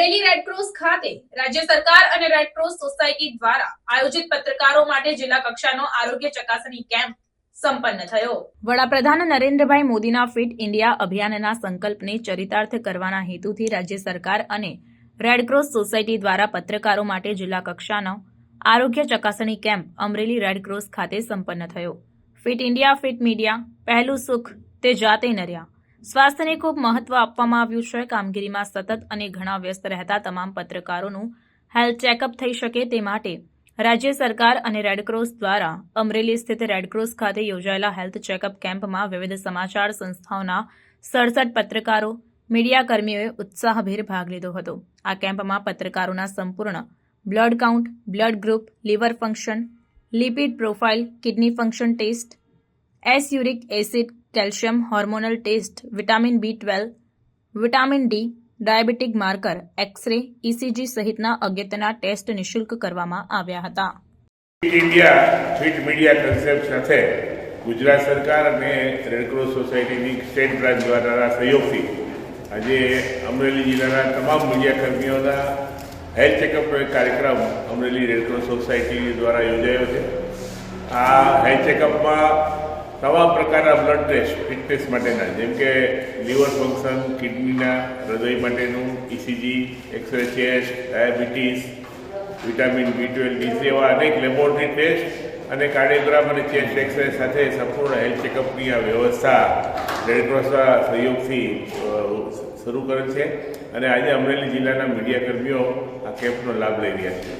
Amreli Red Cross ખાતે રાજ્ય સરકાર અને રેડક્રોસ સોસાયટી દ્વારા આયોજિત પત્રકારો માટે જિલ્લા કક્ષાનો આરોગ્ય ચકાસણી કેમ્પ સંપન્ન થયો। વડાપ્રધાન નરેન્દ્રભાઈ મોદીના ફિટ ઇન્ડિયા અભિયાનના સંકલ્પને ચરિતાર્થ કરવાના હેતુથી રાજ્ય સરકાર અને રેડક્રોસ સોસાયટી દ્વારા પત્રકારો માટે જિલ્લા કક્ષાનો આરોગ્ય ચકાસણી કેમ્પ અમરેલી રેડક્રોસ ખાતે સંપન્ન થયો। ફિટ ઇન્ડિયા ફિટ મીડિયા પહેલું સુખ તે જાતે નર્યા। સ્વાસ્થ્યને ખૂબ મહત્વ આપવામાં આવ્યું છે। કામગીરીમાં સતત અને ઘણા વ્યસ્ત રહેતા તમામ પત્રકારોનું હેલ્થ ચેકઅપ થઈ શકે તે માટે રાજ્ય સરકાર અને રેડક્રોસ દ્વારા અમરેલી સ્થિત રેડક્રોસ ખાતે યોજાયેલા હેલ્થ ચેકઅપ કેમ્પમાં વિવિધ સમાચાર સંસ્થાઓના 67 પત્રકારો મીડિયાકર્મીઓએ ઉત્સાહભેર ભાગ લીધો હતો। આ કેમ્પમાં પત્રકારોના સંપૂર્ણ blood count, blood group, liver function, lipid profile, kidney function test, uric acid, calcium, hormonal test, vitamin B12, vitamin D, diabetic marker, x ray, ECG સહિતના અગત્યના ટેસ્ટ નિઃશુલ્ક કરવામાં આવ્યા હતા। Fit India fit media concept સાથે ગુજરાત સરકાર અને રેડક્રોસ સોસાયટીની સ્ટેટ બ્રાન્ચ દ્વારાના સહયોગથી આજે અમરેલી જિલ્લાના તમામ મીડિયાકર્મીઓના હેલ્થ ચેકઅપનો એક કાર્યક્રમ અમરેલી રેડક્રોસ સોસાયટી દ્વારા યોજાયો છે। આ હેલ્થ ચેકઅપમાં તમામ પ્રકારના બ્લડ ટેસ્ટ ફિટનેસ માટેના જેમ કે લીવર ફંક્શન, કિડનીના, હૃદય માટેનું, ECG, X-ray chest, diabetes, vitamin B12, D એવા અનેક લેબોરેટરી ટેસ્ટ અને કાર્ડિયોગ્રામ અને ચેસ્ટ એક્સ-રે સાથે સંપૂર્ણ હેલ્થ ચેકઅપની આ વ્યવસ્થા રેડક્રોસના સહયોગથી શરૂ કરેલ છે અને આજે અમરેલી જિલ્લાના મીડિયાકર્મીઓ આ કેમ્પનો લાભ લઈ રહ્યા છે।